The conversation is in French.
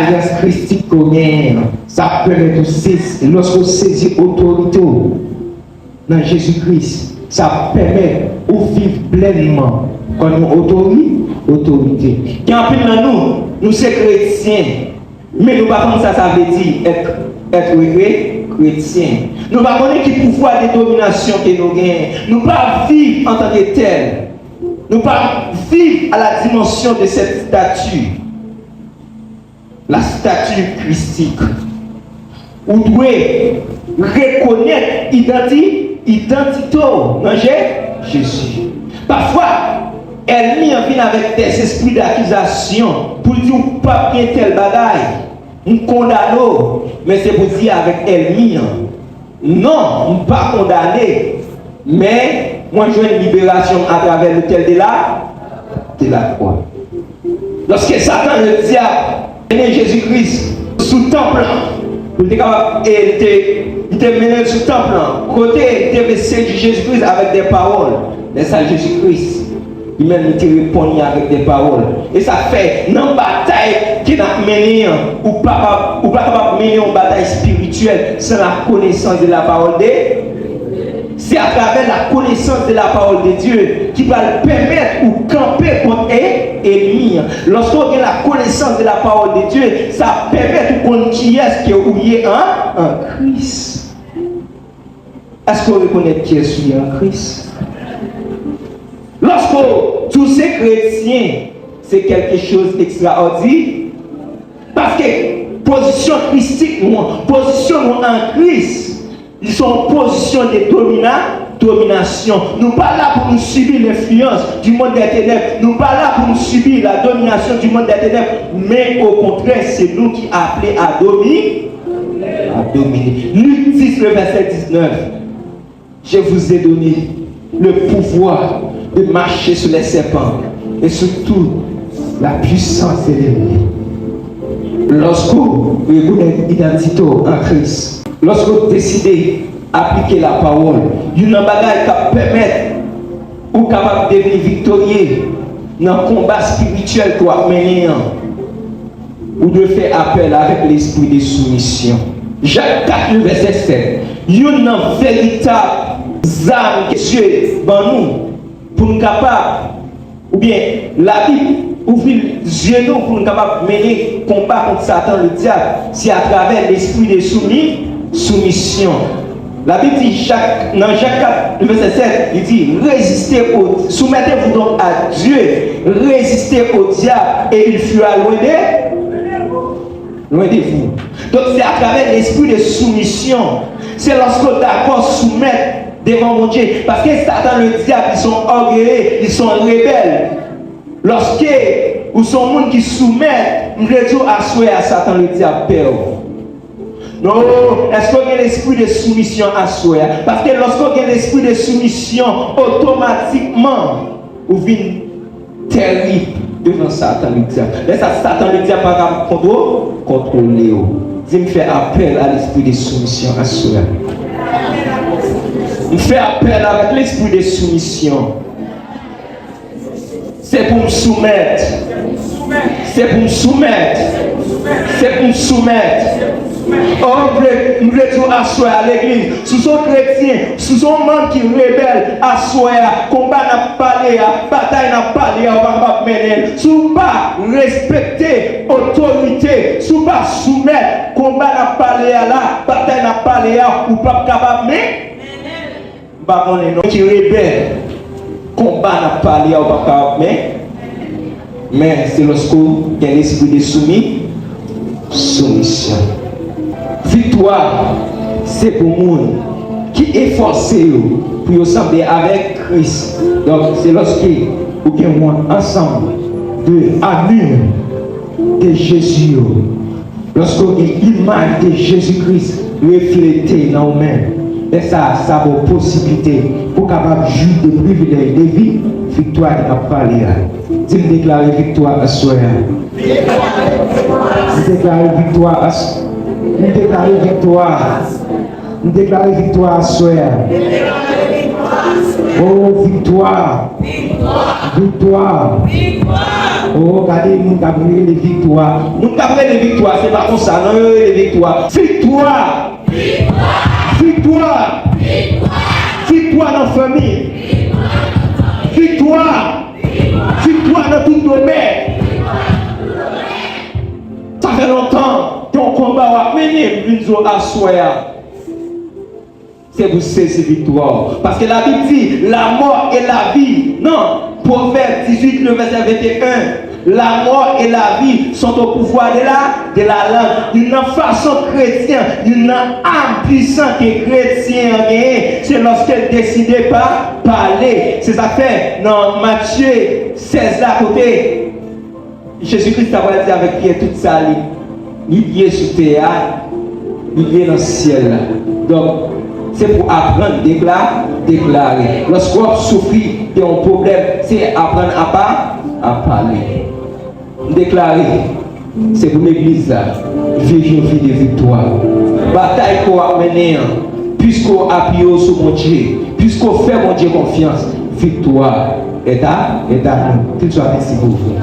alliance christique qu'on gagne, ça permet de saisir, lorsqu'on saisit l'autorité dans Jésus-Christ, ça permet de vivre pleinement comme autorité. Quand nous sommes chrétiens, mais nous ne savons pas ça veut dire être chrétien. Nous ne savons pas quel pouvoir de domination que nous gagnons. Nous ne pouvons pas vivre en tant que tel. Nous ne pouvons pas vivre à la dimension de cette statue. La statue christique. Vous devez reconnaître l'identité dans Jésus. Parfois, elle vient avec des esprits d'accusation pour dire pas bien tel bagaille. Nous condamnons, mais c'est pour dire avec elle. Non, nous ne pas condamner, mais moi je veux une libération à travers l'autel de la croix. Lorsque Satan, le diable, Jésus-Christ sous le temple, il était mené sous le temple, côté il devait séduire Jésus-Christ avec des paroles. Mais ça, Jésus-Christ, lui-même il te répondit avec des paroles. Et ça fait une bataille qui n'a mené, ou pas capable de mener une bataille spirituelle sans la connaissance de la parole de Dieu. C'est à travers la connaissance de la parole de Dieu qui va le permettre ou camper contre l'ennemi. Lorsqu'on a la connaissance de la parole de Dieu, ça permet de connaître qui est-ce qui est ouillé en Christ. Est-ce qu'on reconnaît qui est ouillé en Christ? Lorsque tous ces chrétiens, c'est quelque chose d'extraordinaire. Parce que position christique, position en Christ, ils sont en position de domination. Nous ne sommes pas là pour nous subir l'influence du monde des ténèbres. Nous ne sommes pas là pour nous subir la domination du monde des ténèbres. Mais au contraire, c'est nous qui appelons à dominer. Luc 10, le verset 19. Je vous ai donné le pouvoir de marcher sur les serpents et surtout la puissance de l'ennemi. Lorsque vous reconnaissez l'identité en Christ, lorsque vous décidez d'appliquer la parole, il y a un bagage qui permet ou capable de devenir victorieux dans le combat spirituel que vous menez, ou de faire appel avec l'esprit de soumission. Jacques 4, le verset 7. Il y a une véritable âme que Dieu dans nous pour nous capables, ou bien la Bible ouvre les yeux pour nous capables de mener combat contre Satan, le diable, c'est à travers l'esprit de soumission. La Bible dit, dans Jacques 4, le verset 7, il dit, soumettez-vous donc à Dieu, résistez au diable et il fuira loin de vous. Donc c'est à travers l'esprit de soumission. C'est lorsque d'accord soumettre devant mon Dieu. Parce que Satan, le diable, ils sont orgueilleux, ils sont rebelles. Lorsque vous sont monde qui soumettent, nous devons assurer à Satan, le diable, peur. Non, est-ce qu'on a l'esprit de soumission à soi? Parce que lorsqu'on a l'esprit de soumission, automatiquement, vous venez terrible devant Satan le diable. Mais ça, Satan le diable pas contrôler. Je me fais appel à l'esprit de soumission à soi. Je fais appel avec l'esprit de soumission. C'est pour me soumettre. C'est pour me soumettre. C'est pour me soumettre. Oh, nous voulons asseoir à l'église. Sous son chrétien, sous son membre qui rebelle, asseoir, combat n'a pas parlé, bataille n'a pas parlé, on va pas mener. Sous pas respecter autorité, sous pas soumettre, combat n'a pas parlé là, bataille n'a pas parlé, ou pas capable, mais bah on est non qui rebelle, combat n'a pas parlé, ou pas capable, mais c'est lorsque il y a l'esprit de soumission. Victoire, c'est pour nous qui est forcé pour ressembler avec Christ. Donc, c'est lorsque vous et moi, ensemble, de l'amour de Jésus, lorsqu'on a l'image de Jésus-Christ reflétée dans nous-mêmes, et ça a une possibilité pour capable de jouir de privilèges de vie, victoire qui n'a pas parlé. Dis-moi déclarer victoire à soi. Déclarer victoire à soi. Nous déclarons victoire. Nous déclarons victoire à soi. Oh, victoire. Victoire. Oh, regardez, nous avons les victoires. Nous avons les victoires, c'est pas comme ça, non, les victoires. Victoire! Victoire! Victoire dans la famille! Victoire! Victoire dans tout domaine! Ça fait longtemps qu'on combat à mener une zone à soi. C'est vous saisir victoire. Parce que la Bible dit la mort et la vie. Non, Proverbe 18, le verset 21. La mort et la vie sont au pouvoir de la langue. D'une façon chrétienne, d'une âme puissante que chrétien a, c'est lorsqu'elle décide pas parler. C'est ça fait dans Matthieu 16 là côté. Jésus-Christ a dit avec Pierre toute sa ligne. Il est sous terre, il est dans le ciel. Donc, c'est pour apprendre à déclarer. Lorsqu'on souffre d'un problème, c'est apprendre à parler. Déclarer. C'est pour l'église. Vivre une vie de victoire. Bataille qu'on a menée, puisqu'on appuie sur mon Dieu, puisqu'on fait mon Dieu confiance, victoire est à nous. Qu'il soit merci pour vous.